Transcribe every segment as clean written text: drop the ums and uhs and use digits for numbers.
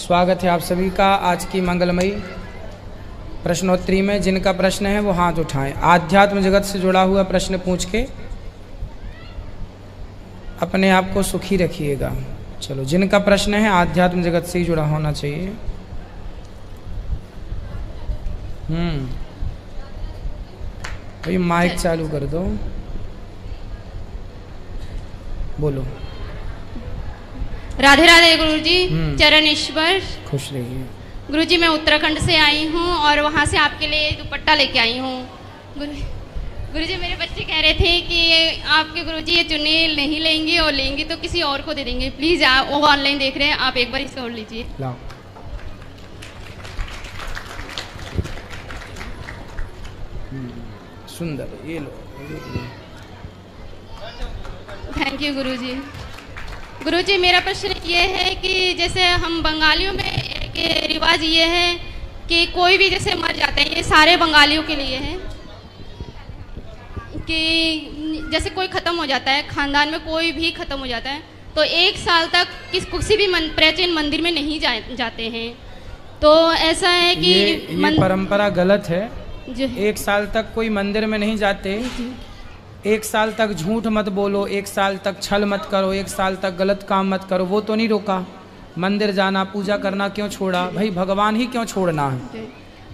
स्वागत है आप सभी का आज की मंगलमयी प्रश्नोत्तरी में। जिनका प्रश्न है वो हाथ उठाएं। आध्यात्म जगत से जुड़ा हुआ प्रश्न पूछ के अपने आप को सुखी रखिएगा। चलो, जिनका प्रश्न है आध्यात्म जगत से ही जुड़ा होना चाहिए। भाई माइक चालू कर दो, बोलो। राधे राधे गुरुजी, चरण ईश्वर। खुश रहिए। गुरुजी, मैं उत्तराखंड से आई हूँ और वहाँ से आपके लिए दुपट्टा लेके आई हूँ। गुरुजी, मेरे बच्चे कह रहे थे कि आपके गुरुजी ये चुन्नी नहीं लेंगे और लेंगे तो किसी और को दे देंगे। प्लीज़, आप वो ऑनलाइन देख रहे हैं, आप एक बार इसे और लीजिए। लाओ। सुंदर, ये लो। थैंक यू गुरुजी। गुरुजी, मेरा प्रश्न ये है कि जैसे हम बंगालियों में एक रिवाज ये है कि कोई भी जैसे मर जाते हैं, ये सारे बंगालियों के लिए है कि जैसे कोई ख़त्म हो जाता है, ख़ानदान में कोई भी ख़त्म हो जाता है तो 1 साल तक किसी भी प्राचीन मंदिर में नहीं जाते हैं। तो ऐसा है कि ये परंपरा गलत है। 1 साल तक कोई मंदिर में नहीं जाते। 1 साल तक झूठ मत बोलो, 1 साल तक छल मत करो, 1 साल तक गलत काम मत करो। वो तो नहीं रोका। मंदिर जाना, पूजा करना क्यों छोड़ा? भाई भगवान ही क्यों छोड़ना है?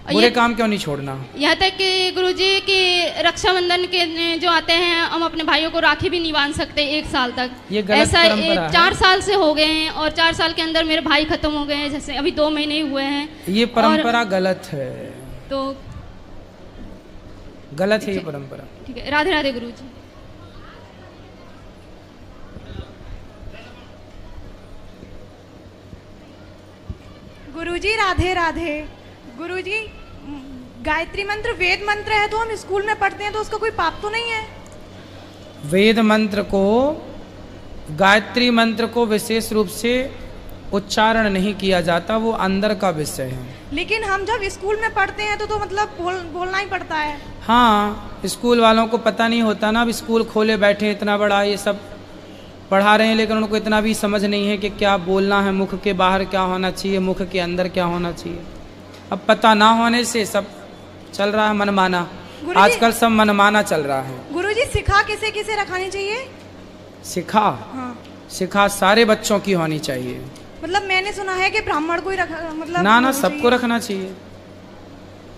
बुरे काम क्यों नहीं छोड़ना? यहाँ तक कि गुरुजी की रक्षाबंधन के जो आते हैं, हम अपने भाइयों को राखी भी नहीं बांध सकते 1 साल तक। ये गलत ऐसा परंपरा है। 4 साल से हो गए हैं और 4 साल के अंदर मेरे भाई खत्म हो गए हैं, जैसे अभी 2 महीने हुए हैं। ये परंपरा गलत है, तो गलत है ये परंपरा। ठीक है, राधे राधे गुरुजी। गुरुजी राधे राधे। गुरुजी, गायत्री मंत्र वेद मंत्र है तो हम स्कूल में पढ़ते हैं, तो उसका कोई पाप तो नहीं है? वेद मंत्र को, गायत्री मंत्र को विशेष रूप से उच्चारण नहीं किया जाता, वो अंदर का विषय है। लेकिन हम जब स्कूल में पढ़ते हैं तो मतलब बोलना ही पड़ता है। हाँ, स्कूल वालों को पता नहीं होता ना। अब स्कूल खोले बैठे, इतना बड़ा ये सब पढ़ा रहे हैं, लेकिन उनको इतना भी समझ नहीं है कि क्या बोलना है, मुख के बाहर क्या होना चाहिए, मुख के अंदर क्या होना चाहिए। अब पता ना होने से सब चल रहा है मनमाना। आजकल सब मनमाना चल रहा है। गुरुजी, सिखा किसे किसे रखानी चाहिए? सिखा? हाँ। सिखा सारे बच्चों की होनी चाहिए। मतलब मैंने सुना है कि ब्राह्मण को ही रखा, मतलब ना सबको रखना चाहिए।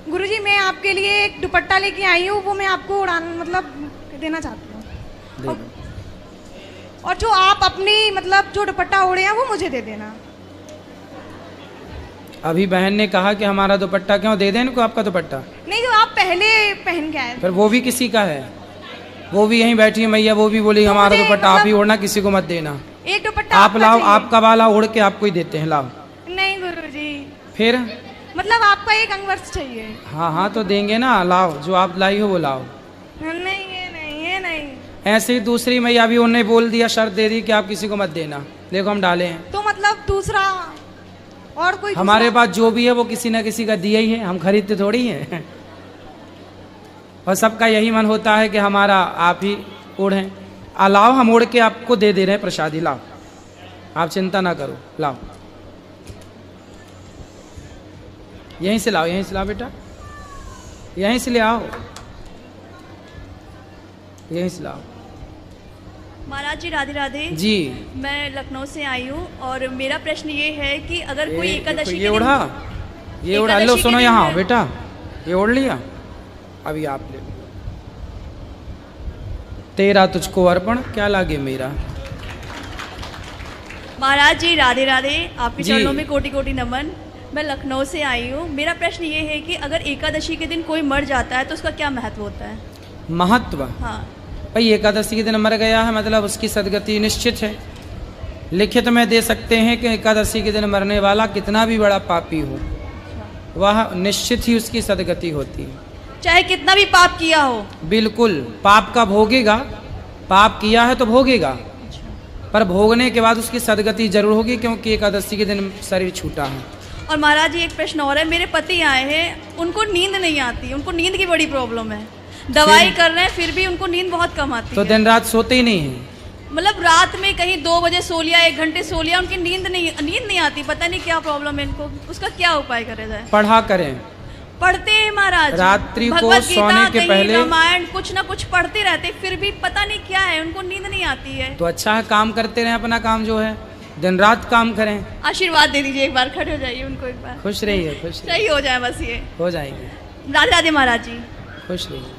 गुरुजी, मैं आपके लिए एक दुपट्टा लेके आई हूँ, वो मैं आपको मतलब देना चाहती हूँ। और जो आप अपनी मतलब जो दुपट्टा ओढ़े हैं वो मुझे दे देना। अभी बहन ने कहा कि हमारा दुपट्टा क्यों दे दें इनको, आपका दुपट्टा? नहीं, जो आप पहले पहन के आए। फिर वो भी किसी का है, वो भी यहीं बैठी है मैया, वो भी बोली तो हमारा दुपट्टा आप ही ओढ़ना, किसी को मत देना। एक दुपट्टा आप लाओ, आपका वाला ओढ़ के आपको ही देते हैं, लाओ। नहीं गुरुजी, फिर मतलब आपका एक अंगवस्त्र चाहिए। हाँ तो देंगे ना, लाओ, जो आप लाई हो वो लाओ। नहीं, ये नहीं। ऐसे ही दूसरी मैया भी उन्होंने बोल दिया, शर्त दे दी कि आप किसी को मत देना। देखो हम डाले हैं। तो मतलब दूसरा और कोई हमारे पास जो भी है वो किसी ना किसी का दिया ही है, हम खरीदते थोड़ी हैं। और सबका यही मन होता है कि हमारा आप ही ओढ़ें। लाओ, हम ओढ़ के आपको दे रहे हैं प्रसादी, लाओ, आप चिंता ना करो, लाओ। यहीं से लाओ बेटा, यहीं से ले आओ, यहीं से लाओ। महाराज जी राधे राधे जी। मैं लखनऊ से आई हूँ और मेरा प्रश्न ये है कि अगर कोई एकादशी ये ओढ़ा, ये ओढ़ा लो, सुनो यहाँ बेटा, ये ओढ़ लिया, अभी आप ले लो। तेरा तुझको अर्पण, क्या लागे मेरा। महाराज जी राधे राधे, आपके चरणों में कोटि कोटि नमन। मैं लखनऊ से आई हूँ। मेरा प्रश्न ये है कि अगर एकादशी के दिन कोई मर जाता है तो उसका क्या महत्व होता है? महत्व? हाँ भाई, एकादशी के दिन मर गया है मतलब उसकी सदगति निश्चित है। लिखित में दे सकते हैं कि एकादशी के दिन मरने वाला कितना भी बड़ा पापी हो, वह निश्चित ही उसकी सदगति होती है, चाहे कितना भी पाप किया हो। बिल्कुल, पाप का भोगेगा, पाप किया है तो भोगेगा, पर भोगने के बाद उसकी सदगति जरूर होगी, क्योंकि एकादशी के दिन शरीर छूटा है। और महाराज जी एक प्रश्न और है, मेरे पति आए हैं, उनको नींद नहीं आती, उनको नींद की बड़ी प्रॉब्लम है, दवाई कर रहे हैं फिर भी उनको नींद बहुत कम आती है। तो दिन रात सोते ही नहीं है? मतलब रात में कहीं 2 बजे सो लिया, 1 घंटे सो लिया, उनकी नींद नहीं आती, पता नहीं क्या प्रॉब्लम है इनको, उसका क्या उपाय करा जाए? पढ़ा करें, पढ़ते हैं महाराज, रात्रि को भगवत सोने गीता, के कहीं पहले रामायण कुछ ना कुछ पढ़ते रहते, फिर भी पता नहीं क्या है, उनको नींद नहीं आती है। तो अच्छा है, काम करते रहें, अपना काम जो है दिन रात काम करें। आशीर्वाद दे दीजिए, एक बार खड़े हो जाइए उनको, एक बार खुश रहिए, खुश रहिए, सही हो जाए बस, ये हो जाएंगे। राधे राधे महाराज जी, खुश रहिए।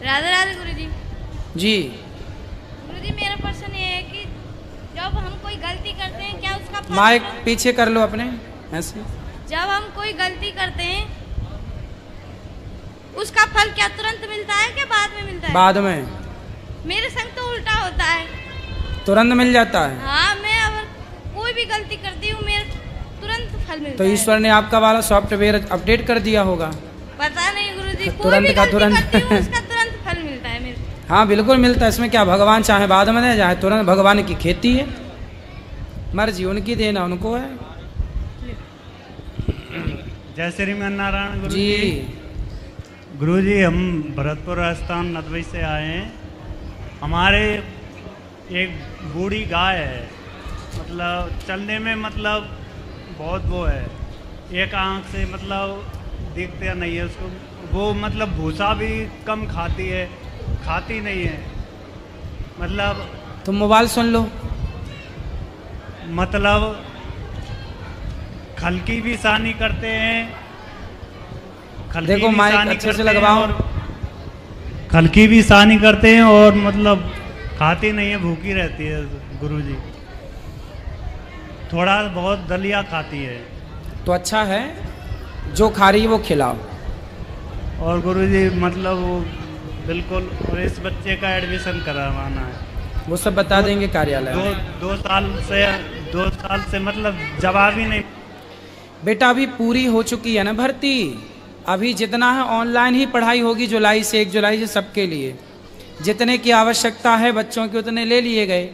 राधे राधे गुरुजी। जी गुरुजी मेरा प्रश्न ये है कि जब हम कोई गलती करते हैं क्या उसका फल, माइक पीछे कर लो अपने, ऐसे। जब हम कोई गलती करते हैं उसका फल क्या तुरंत मिलता है क्या बाद में मिलता है? बाद में। मेरे संग तो उल्टा होता है। तुरंत मिल जाता है? हाँ, मैं अगर कोई भी गलती करती हूँ मेरे तुरंत फल मिलता तो है। ईश्वर ने आपका वाला सॉफ्टवेयर अपडेट कर दिया होगा। पता नहीं गुरुजी, कोई तुरंत भी का गलती तुरंत। करती हूँ उसका तुरंत फल मिलता है मेरे। हाँ बिल्कुल मिलता है, इसमें क्या, भगवान चाहे बाद में दे, चाहे तुरंत, भगवान की खेती है, मर्जी उनकी, देना उनको है। जय श्री नारायण गुरु जी। गुरु जी, हम भरतपुर राजस्थान नदवई से आए हैं। हमारे एक बूढ़ी गाय है, मतलब चलने में मतलब बहुत वो है, एक आंख से मतलब दिखते नहीं है उसको, वो मतलब भूसा भी कम खाती है, खाती नहीं है, मतलब तुम मोबाइल सुन लो। मतलब खल की भी सानी करते हैं, खल देखो की भी माइक सानी अच्छे से करते हैं लगवाओ। और खल की भी सानी करते हैं और मतलब खाती नहीं है, भूखी रहती है गुरुजी, थोड़ा बहुत दलिया खाती है। तो अच्छा है, जो खा रही है वो खिलाओ। और गुरुजी मतलब वो बिल्कुल, और इस बच्चे का एडमिशन करवाना है, वो सब बता देंगे कार्यालय में। 2 साल से मतलब जवाब ही नहीं। बेटा अभी पूरी हो चुकी है ना भर्ती, अभी जितना है ऑनलाइन ही पढ़ाई होगी जुलाई से, 1 जुलाई से सबके लिए। जितने की आवश्यकता है बच्चों की उतने ले लिए गए।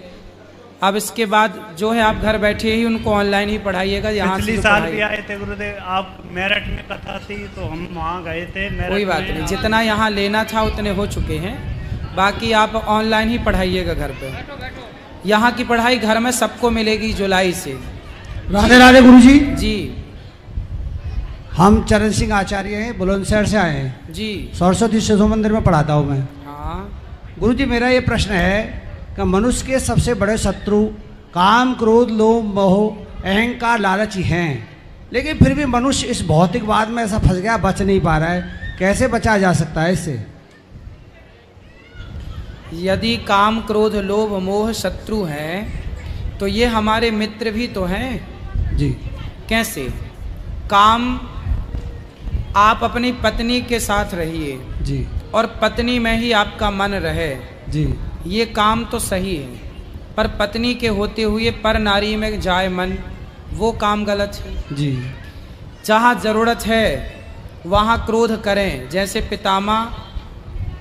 अब इसके बाद जो है आप घर बैठे ही उनको ऑनलाइन ही पढ़ाइएगा। यहाँ पिछली से साल भी आए थे गुरुदेव, आप मेरठ में कथा थी तो हम वहाँ गए थे। कोई बात नहीं, जितना यहाँ लेना था उतने हो चुके हैं, बाकी आप ऑनलाइन ही पढ़ाइएगा घर पे। यहाँ की पढ़ाई घर में सबको मिलेगी जुलाई से। राधे राधे गुरुजी। जी हम चरण सिंह आचार्य हैं, बुलंदशहर से आए हैं जी। सरस्वती शिशु मंदिर में पढ़ाता हूँ मैं। हाँ गुरुजी, मेरा ये प्रश्न है कि मनुष्य के सबसे बड़े शत्रु काम, क्रोध, लोभ, मोह, अहंकार, लालच ही हैं, लेकिन फिर भी मनुष्य इस भौतिकवाद में ऐसा फंस गया, बच नहीं पा रहा है। कैसे बचा जा सकता है इससे? यदि काम, क्रोध, लोभ, मोह शत्रु हैं तो ये हमारे मित्र भी तो हैं जी। कैसे? काम, आप अपनी पत्नी के साथ रहिए जी। और पत्नी में ही आपका मन रहे, जी। ये काम तो सही है, पर पत्नी के होते हुए पर नारी में जाए मन, वो काम गलत है। जी। जहाँ ज़रूरत है वहाँ क्रोध करें। जैसे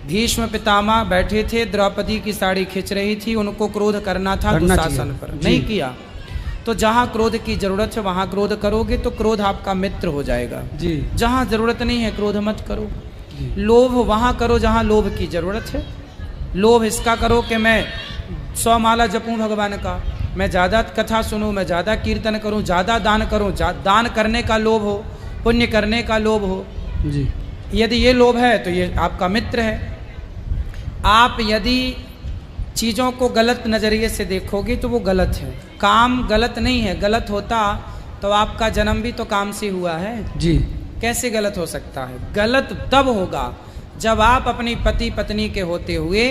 भीष्म पितामह बैठे थे, द्रौपदी की साड़ी खींच रही थी, उनको क्रोध करना था दुशासन पर, नहीं किया। तो जहाँ क्रोध की जरूरत है वहाँ क्रोध करोगे तो क्रोध आपका मित्र हो जाएगा। जी। जहाँ जरूरत नहीं है क्रोध मत करो। लोभ वहाँ करो जहाँ लोभ की जरूरत है। लोभ इसका करो कि मैं 100 माला जपूं भगवान का, मैं ज़्यादा कथा सुनूं, मैं ज़्यादा कीर्तन करूं, ज़्यादा दान करूं, दान करने का लोभ हो, पुण्य करने का लोभ हो। जी। यदि ये लोभ है तो ये आपका मित्र है। आप यदि चीज़ों को गलत नज़रिए से देखोगे तो वो गलत है। काम गलत नहीं है, गलत होता तो आपका जन्म भी तो काम से हुआ है। जी। कैसे गलत हो सकता है? गलत तब होगा जब आप अपनी पति पत्नी के होते हुए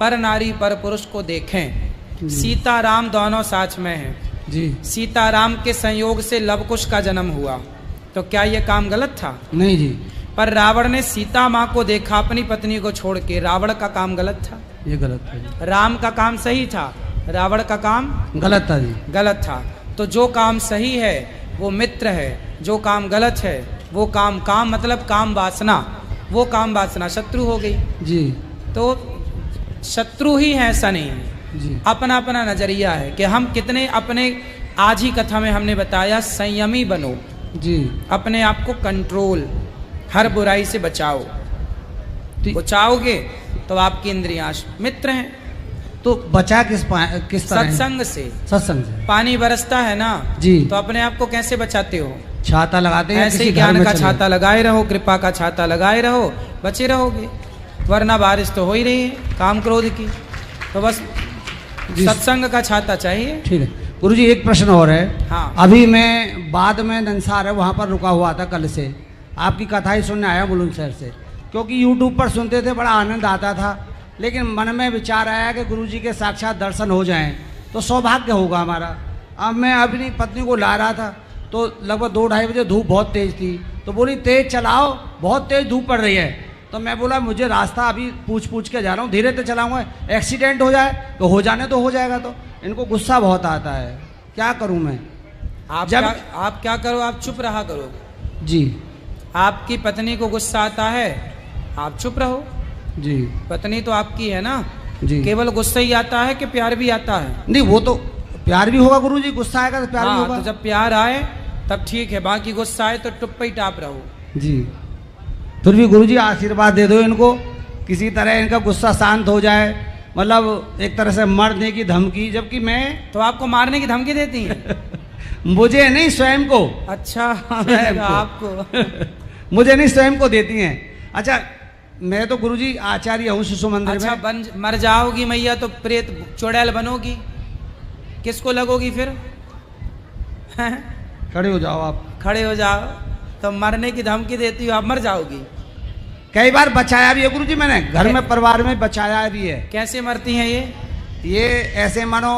पर नारी पर पुरुष को देखें। सीता राम दोनों साथ में हैं। जी। सीता राम के संयोग से लव कुश का जन्म हुआ, तो क्या ये काम गलत था? नहीं जी। पर रावण ने सीता माँ को देखा अपनी पत्नी को छोड़ के, रावण का काम गलत था। ये गलत था। राम का काम सही था, रावण का काम गलत था जी। गलत था। तो जो काम सही है वो मित्र है, जो काम गलत है वो काम मतलब काम वासना, वो काम वासना शत्रु हो गई। जी। तो शत्रु ही है ऐसा नहीं है। जी। अपना अपना नजरिया है कि हम कितने अपने, आज ही कथा में हमने बताया संयमी बनो, जी। अपने आप को कंट्रोल, हर बुराई से बचाओ। बचाओगे तो आपकी इंद्रियां मित्र हैं। तो बचा किस तरह है? सत्संग से। सत्संग से। पानी बरसता है ना जी, तो अपने आप को कैसे बचाते हो? छाता लगाते हैं। ऐसे ही ज्ञान का छाता लगाए रहो, कृपा का छाता लगाए रहो, बचे रहोगे। वरना बारिश तो हो ही रही है काम क्रोध की, तो बस सत्संग का छाता चाहिए। ठीक है गुरुजी, एक प्रश्न और है। हाँ। अभी मैं बाद में नंसार है वहाँ पर रुका हुआ था, कल से आपकी कथा ही सुनने आया बुलंदशहर से, क्योंकि यूट्यूब पर सुनते थे, बड़ा आनंद आता था, लेकिन मन में विचार आया कि गुरुजी के साक्षात दर्शन हो जाएं तो सौभाग्य होगा हमारा। अब मैं अपनी पत्नी को ला रहा था तो लगभग 2-2:30 बजे धूप बहुत तेज़ थी, तो बोली तेज़ चलाओ, बहुत तेज़ धूप पड़ रही है। तो मैं बोला मुझे रास्ता अभी पूछ के जा रहा हूँ, धीरे से चलाऊँगा, एक्सीडेंट हो जाए तो हो जाने तो हो जाएगा। तो इनको गुस्सा बहुत आता है, क्या करूँ मैं? आप क्या करो, आप चुप रहा करो जी। आपकी पत्नी को गुस्सा आता है, आप चुप रहो जी। पत्नी तो आपकी है ना जी। केवल गुस्सा ही आता है कि प्यार भी आता है? नहीं, वो तो प्यार भी होगा गुरुजी, गुस्सा आएगा तो प्यार भी होगा। तो जब प्यार आए तब ठीक है, बाकी गुस्सा आए तो टुप ही टाप रहो। जी। फिर भी गुरुजी आशीर्वाद दे दो इनको, किसी तरह इनका गुस्सा शांत हो जाए, मतलब एक तरह से मरने की धमकी, जबकि मैं तो आपको मारने की धमकी देती हैं? मुझे नहीं, स्वयं को। अच्छा, स्वयं को। आपको मुझे नहीं, स्वयं को देती हैं। अच्छा, मैं तो गुरुजी आचार्य हूँ शिशु मंदिर में। अच्छा, मर जाओगी मैया तो प्रेत चुड़ैल बनोगी, किसको लगोगी फिर? खड़े हो जाओ आप। खड़े हो जाओ तो मरने की धमकी देती हो, आप मर जाओगी। कई बार बचाया भी है गुरुजी मैंने, घर में परिवार में बचाया भी है। कैसे मरती हैं ये ऐसे मानो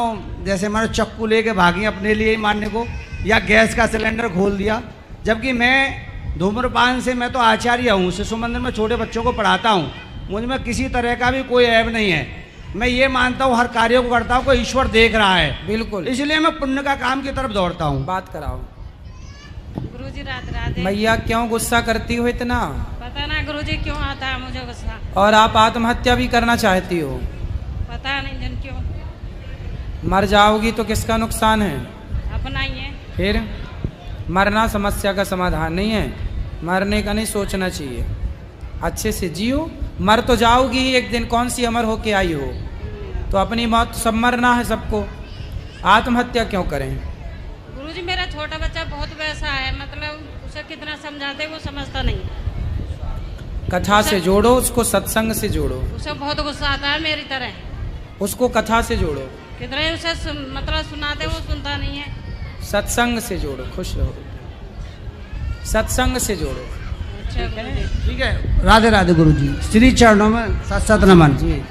जैसे मानो चक्कू लेके भागी अपने लिए ही मारने को, या गैस का सिलेंडर खोल दिया। जबकि मैं धूम्रपान से, मैं तो आचार्य हूँ, शिशु मंदिर में छोटे बच्चों को पढ़ाता हूँ, मुझ में किसी तरह का भी कोई ऐब नहीं है। मैं ये मानता हूँ हर कार्य को करता हूँ, कोई ईश्वर देख रहा है, बिल्कुल, इसलिए मैं पुण्य का काम की तरफ दौड़ता हूँ। बात कराओ गुरुजी। राधे राधे। मैया क्यों गुस्सा करती हो इतना? पता ना गुरुजी क्यों आता है मुझे गुस्सा। और आप आत्महत्या भी करना चाहती हो? पता नहीं जन क्यों। मर जाओगी तो किसका नुकसान है? अपना ही है। फिर मरना समस्या का समाधान नहीं है, मरने का नहीं सोचना चाहिए, अच्छे से जियो। मर तो जाओगी ही एक दिन, कौन सी अमर होके आई हो, तो अपनी मौत सब मरना है सबको, आत्महत्या क्यों करें? गुरुजी मेरा छोटा बच्चा बहुत वैसा है, मतलब उसे कितना समझाते वो समझता नहीं। कथा से जोड़ो उसको, सत्संग से जोड़ो। उसे बहुत गुस्सा आता है मेरी तरह। उसको कथा से जोड़ो, कितने उसे मतलब सुनाते वो सुनता नहीं है। सत्संग से जोड़ो, खुश रहो, सत्संग से जोड़ो। अच्छा गुरुजी। ठीक है, राधे राधे गुरुजी, श्री चरणों में सत सत नमन जी।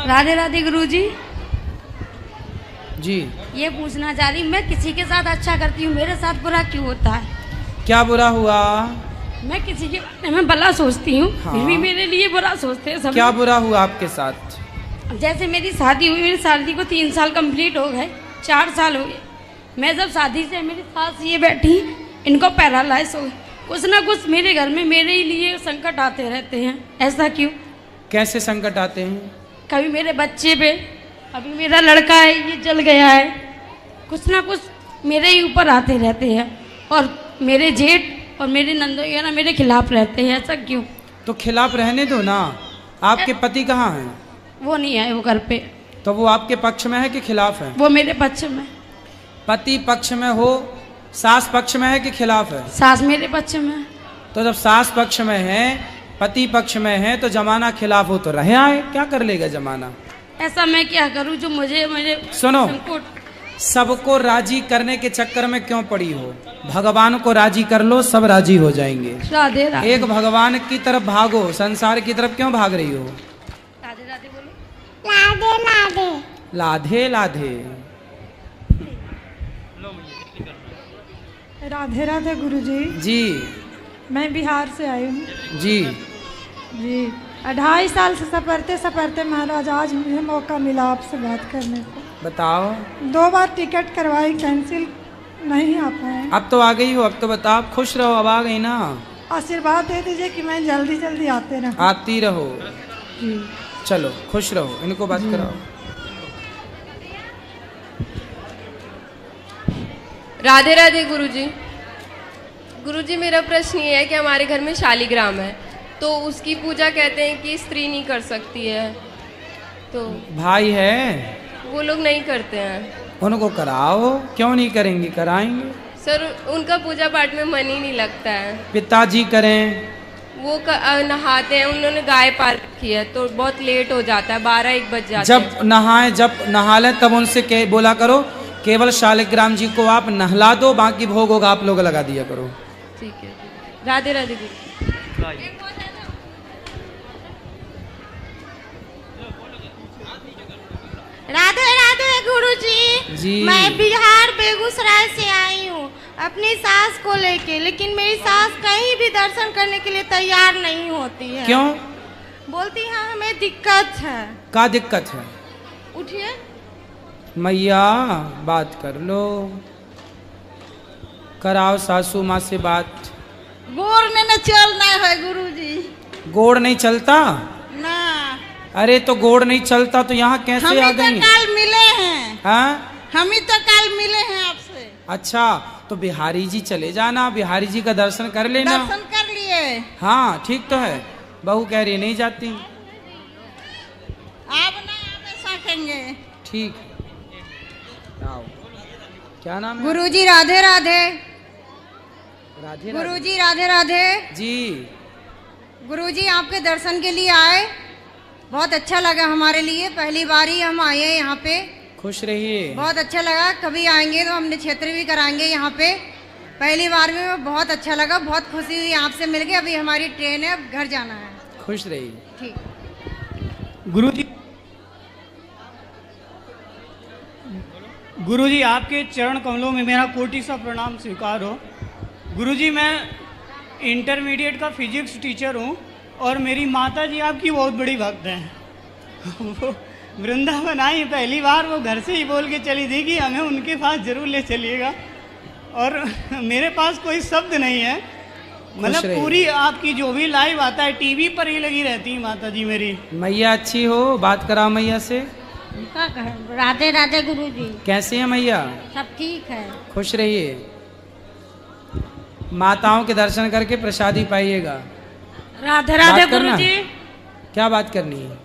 राधे राधे गुरुजी। जी, ये पूछना चाह रही, मैं किसी के साथ अच्छा करती हूँ, मेरे साथ बुरा क्यों होता है? क्या बुरा हुआ? मैं किसी के बारे में भला सोचती हूँ, हाँ। फिर भी मेरे लिए बुरा सोचते हैं सब। क्या बुरा हुआ आपके साथ? जैसे मेरी शादी हुई, मेरी शादी को 3 साल कंप्लीट हो गए, 4 साल हो गए। मैं जब शादी से, मेरी सास ये बैठी, इनको पैरालाइज हो गए। कुछ ना कुछ मेरे घर में मेरे ही लिए संकट आते रहते हैं, ऐसा क्यों? कैसे संकट आते हैं? कभी मेरे बच्चे पे, अभी मेरा लड़का है ये जल गया है, कुछ ना कुछ मेरे ही ऊपर आते रहते हैं। और मेरे जेठ और मेरे नंदोई ना मेरे खिलाफ रहते हैं, ऐसा क्यों? तो खिलाफ रहने दो ना। आपके पति कहाँ हैं? वो नहीं आए, वो घर पे। तो वो आपके पक्ष में है कि खिलाफ है? वो मेरे पक्ष में। पति पक्ष में हो, सास पक्ष में है कि खिलाफ है? सास मेरे पक्ष में। तो जब सास पक्ष में है, पति पक्ष में है, तो जमाना खिलाफ हो तो रहे आए, क्या कर लेगा जमाना? ऐसा मैं क्या करूं जो मुझे मेरे सुनो, सबको राजी करने के चक्कर में क्यों पड़ी हो? भगवान को राजी कर लो, सब राजी हो जाएंगे। राधे राधे। एक भगवान की तरफ भागो, संसार की तरफ क्यों भाग रही हो? राधे राधे बोलो। राधे लाधे राधे। लाधे। राधे राधे गुरुजी। जी मैं बिहार से आई हूँ जी जी। 2.5 साल से सफरते सफरते महाराज आज मुझे मौका मिला आपसे बात करने को। बताओ। 2 बार टिकट करवाई, कैंसिल नहीं आ पाए। अब तो आ गई हो, अब तो बताओ, खुश रहो, अब आ गई ना। आशीर्वाद दे दीजिए कि मैं जल्दी जल्दी आते रहूं। आती रहो जी। चलो खुश रहो, इनको बात कराओ। राधे राधे गुरुजी। गुरुजी मेरा प्रश्न ये है कि हमारे घर में शालिग्राम है, तो उसकी पूजा कहते हैं कि स्त्री नहीं कर सकती है, तो भाई है वो लोग नहीं करते हैं। उनको कराओ, क्यों नहीं करेंगे, कराएंगे। सर उनका पूजा पाठ में मन ही नहीं लगता है। पिताजी करें। वो नहाते हैं, उन्होंने गाय पाल रखी है तो बहुत लेट हो जाता है, 12-1 बज जाते जब नहाए, जब नहा लें तब उनसे बोला करो केवल शालिग्राम जी को आप नहला दो, बाकी भोग होगा आप लोग लगा दिया करो। ठीक है। राधे राधे गुरु। राधे राधे गुरुजी। जी। मैं बिहार बेगूसराय से आई हूँ अपनी सास को लेके, लेकिन मेरी सास कहीं भी दर्शन करने के लिए तैयार नहीं होती है। क्यों? बोलती है हमें दिक्कत है। क्या दिक्कत है? उठिए मैया बात कर लो, कराओ सासू माँ से बात। गोर में न चलना है गुरुजी। गोड़ नहीं चलता? ना। अरे तो गोड़ नहीं चलता तो यहाँ कैसे आ गई? कल मिले हैं। हाँ? हम ही तो कल मिले हैं आपसे। अच्छा तो बिहारी जी चले जाना, बिहारी जी का दर्शन कर लेना। दर्शन कर लिए। हाँ ठीक तो है। बहू कह रही नहीं जाती। आप नहीं सकेंगे। ठीक। आओ। क्या नाम है? गुरुजी राधे राधे। राधे गुरुजी राधे राधे जी। गुरुजी आपके दर्शन के लिए आए, बहुत अच्छा लगा हमारे लिए, पहली बार ही हम आए हैं यहाँ पे। खुश रहिए। बहुत अच्छा लगा, कभी आएंगे तो हमने क्षेत्र भी कराएंगे यहाँ पे। पहली बार में बहुत अच्छा लगा, बहुत खुशी हुई आपसे मिलके। अभी हमारी ट्रेन है, अब घर जाना है। खुश रहिए। ठीक। गुरुजी आपके चरण कमलों में मेरा कोटि सा प्रणाम स्वीकार हो। गुरुजी मैं इंटरमीडिएट का फिजिक्स टीचर हूँ और मेरी माता जी आपकी बहुत बड़ी भक्त हैं। वो वृंदावन आई पहली बार, वो घर से ही बोल के चली थी कि हमें उनके पास जरूर ले चलिएगा, और मेरे पास कोई शब्द नहीं है। मतलब पूरी आपकी जो भी लाइव आता है टीवी पर ही लगी रहती है माता जी मेरी। मैया अच्छी हो, बात कराओ मैया से। क्या कहें? राधे राधे गुरुजी। कैसे हैं मैया? सब ठीक है। खुश रहिए। माताओं के दर्शन करके प्रसादी पाइएगा। राधे राधे गुरुजी। क्या बात करनी है?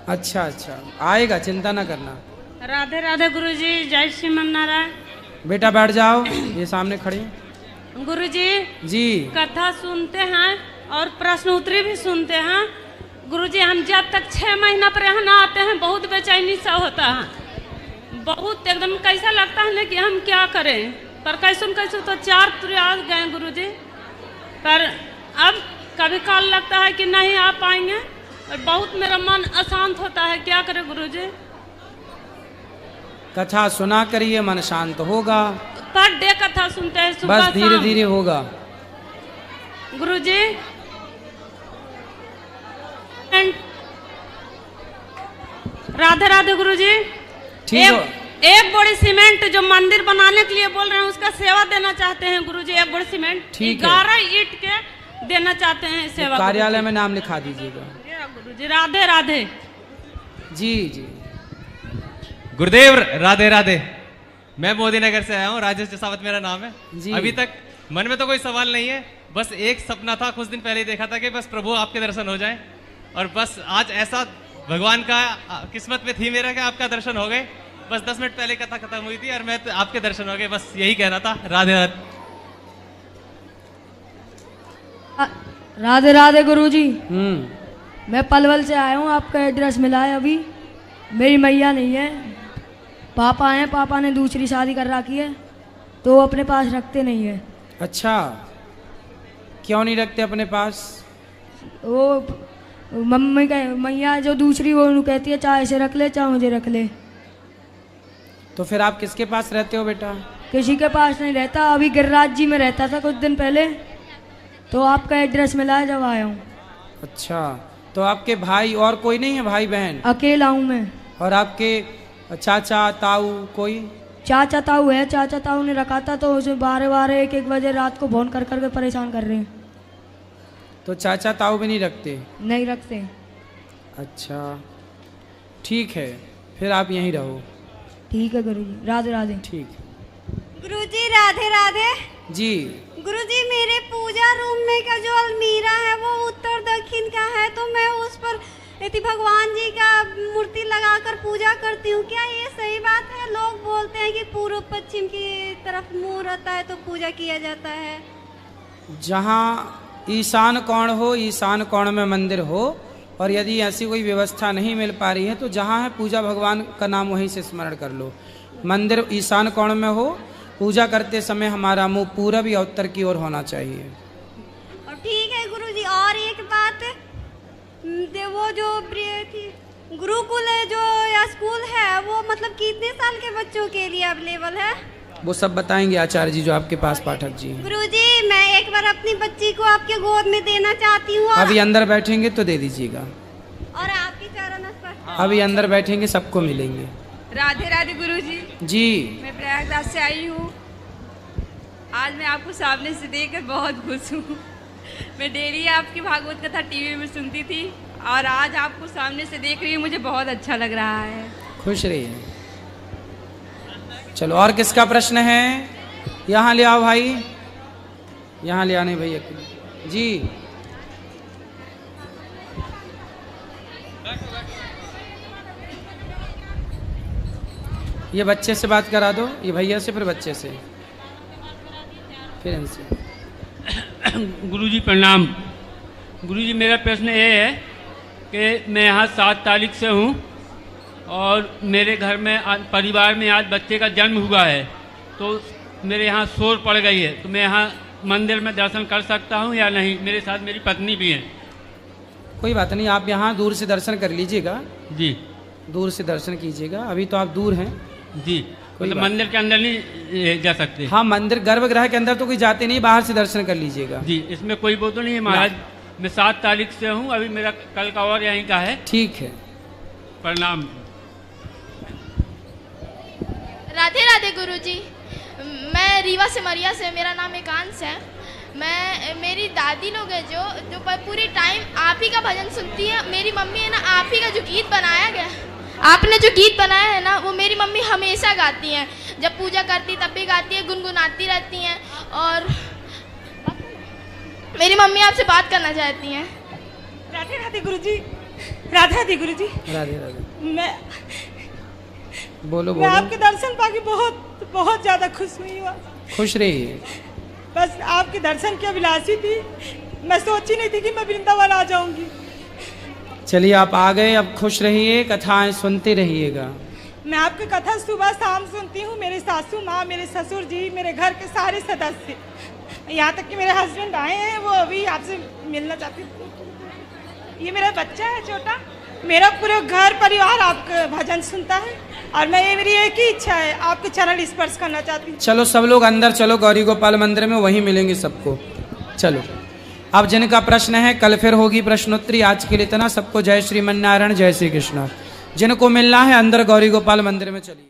अच्छा अच्छा आएगा, चिंता ना करना। राधे राधे गुरुजी। जय श्रीमन नारायण। बेटा बैठ जाओ, ये सामने खड़ी। गुरुजी जी। कथा सुनते हैं और प्रश्न उत्तरी भी सुनते हैं। गुरुजी हम जब तक 6 महीना पर यहाँ ना आते हैं बहुत बेचैनी सा होता है, बहुत एकदम कैसा लगता है ना कि हम क्या करें। पर कैसे कैसे तो 4 प्रयास गए गुरुजी, पर अब कभी काल लगता है कि नहीं आ पाएंगे और बहुत मेरा मन अशांत होता है। क्या करें गुरुजी? कथा सुना करिए, मन शांत होगा। पर डे कथा सुनते हैं सुबह बस धीरे धीरे होगा। गुरुजी राधे राधे गुरुजी। एक बोरी सीमेंट जो मंदिर बनाने के लिए बोल रहे हैं उसका सेवा देना चाहते हैं गुरुजी। एक बोरी सीमेंट 11 ईंट के देना चाहते हैं सेवा। तो कार्यालय में नाम लिखा दीजिएगा। गुरुजी राधे राधे। जी जी। गुरुदेव राधे राधे। मैं मोदी नगर से आया हूँ, राजेश जसावत मेरा नाम है। अभी तक मन में तो कोई सवाल नहीं है, बस एक सपना था, कुछ दिन पहले देखा था कि बस प्रभु आपके दर्शन हो जाएं, और बस आज ऐसा भगवान का किस्मत में थी मेरा कि आपका दर्शन हो गए। बस 10 मिनट पहले कथा खत्म हुई थी और मैं तो आपके दर्शन हो गए, बस यही कहना था। राधे राधे। राधे राधे गुरुजी। मैं पलवल से आया हूँ, आपका एड्रेस मिला है अभी। मेरी मैया नहीं है, पापा हैं, पापा ने दूसरी शादी कर रखी है तो वो अपने पास रखते नहीं है। अच्छा क्यों नहीं रखते अपने पास? वो मम्मी का मैया जो दूसरी वो कहती है चाहे इसे रख ले चाहे मुझे रख ले। तो फिर आप किसके पास रहते हो बेटा? किसी के पास नहीं रहता, अभी गिरिराज जी में रहता था कुछ दिन पहले, तो आपका एड्रेस मिला है जब आया हूँ। अच्छा तो आपके भाई और कोई नहीं है, भाई बहन? अकेला हूँ मैं। और आपके चाचा ताऊ कोई? चाचा ताऊ है, चाचा ताऊ ने रखा था तो उसे 12 1 बजे रात को फोन कर करके परेशान कर रहे हैं। तो चाचा ताऊ भी नहीं रखते? नहीं रखते। अच्छा ठीक है, फिर आप यहीं रहो। ठीक है गुरुजी, राधे राधे। ठीक। गुरुजी राधे राधे। जी गुरुजी, मेरे पूजा रूम में का जो अलमीरा है वो उत्तर दक्षिण का है, तो मैं उस पर यदि भगवान जी का मूर्ति लगाकर पूजा करती हूँ, क्या ये सही बात है? लोग बोलते हैं कि पूर्व पश्चिम की तरफ मुंह रहता है तो पूजा किया जाता है। जहाँ ईशान कोण हो, ईशान कोण में मंदिर हो, और यदि ऐसी कोई व्यवस्था नहीं मिल पा रही है तो जहाँ है पूजा भगवान का नाम वहीं से स्मरण कर लो। मंदिर ईशान कोण में हो, पूजा करते समय हमारा मुंह पूरब या उत्तर की ओर होना चाहिए। और ठीक है गुरुजी, और एक बात, वो जो गुरुकुल है जो या स्कूल है वो मतलब कितने साल के बच्चों के लिए अवेलेबल है? वो सब बताएंगे आचार्य जी जो आपके पास पाठक जी हैं। गुरुजी, मैं एक बार अपनी बच्ची को आपके गोद में देना चाहती हूँ। अभी अंदर बैठेंगे तो दे दीजिएगा। और आपकी चरण स्पर्श। अभी अंदर बैठेंगे सबको मिलेंगे। राधे राधे गुरुजी। जी मैं प्रयागराज से आई हूँ। आज मैं आपको सामने से देखकर बहुत खुश हूँ। मैं डेली आपकी भागवत कथा टीवी में सुनती थी और आज आपको सामने से देख रही हूँ, मुझे बहुत अच्छा लग रहा है। खुश रहिए। चलो, और किसका प्रश्न है? यहाँ ले आओ भाई, यहाँ ले आने भैया जी। ये बच्चे से बात करा दो, ये भैया से, फिर बच्चे से, फिर इनसे। गुरुजी प्रणाम। गुरुजी, मेरा प्रश्न ये है कि मैं यहाँ 7 तारीख से हूँ और मेरे घर में परिवार में आज बच्चे का जन्म हुआ है, तो मेरे यहाँ शोर पड़ गई है, तो मैं यहाँ मंदिर में दर्शन कर सकता हूँ या नहीं? मेरे साथ मेरी पत्नी भी है। कोई बात नहीं, आप यहाँ दूर से दर्शन कर लीजिएगा। जी, दूर से दर्शन कीजिएगा। अभी तो आप दूर हैं। जी, मतलब मंदिर के अंदर नहीं जा सकते? हाँ, मंदिर गर्भगृह के अंदर तो कोई जाते नहीं, बाहर से दर्शन कर लीजिएगा। जी, इसमें कोई वो तो नहीं है महाराज। मैं 7 तारीख से हूँ, अभी मेरा कल का और यहीं का है। ठीक है, प्रणाम। राधे राधे गुरुजी। मैं रीवा से मरिया से, मेरा नाम एकांश है। मेरी दादी लोग है जो पूरी टाइम आप ही का भजन सुनती है। मेरी मम्मी है ना, आप ही का जो गीत बनाया गया, आपने जो गीत बनाया है ना, वो मेरी मम्मी हमेशा गाती हैं। जब पूजा करती तब भी गाती है, गुनगुनाती रहती हैं। और मेरी मम्मी आपसे बात करना चाहती हैं। राधे राधे गुरुजी। राधे राधे गुरुजी। राधे राधे। मैं बोलो मैं आपके दर्शन पाके बहुत बहुत ज़्यादा खुश हुई हूँ। खुश रहिए। बस आपके दर्शन की अभिलाषी थी, मैं सोची नहीं थी कि मैं वृंदावन आ जाऊंगी। चलिए, आप आ गए, अब खुश रहिए, कथाएं सुनते रहिएगा। मैं आपकी कथा सुबह शाम सुनती हूँ। मेरे सासू माँ, मेरे ससुर जी, मेरे घर के सारे सदस्य, यहाँ तक कि मेरे हस्बैंड आए हैं, वो अभी आपसे मिलना चाहते हैं। ये मेरा बच्चा है छोटा। मेरा पूरा घर परिवार आपका भजन सुनता है और मेरी एक ही इच्छा है, आपके चरण स्पर्श करना चाहती हूँ। चलो सब लोग अंदर चलो, गौरी गोपाल मंदिर में, वहीं मिलेंगे सबको। चलो, अब जिनका प्रश्न है कल फिर होगी प्रश्नोत्तरी। आज के लिए इतना। सबको जय श्रीमन नारायण, जय श्री कृष्ण। जिनको मिलना है अंदर गौरी गोपाल मंदिर में चलिए।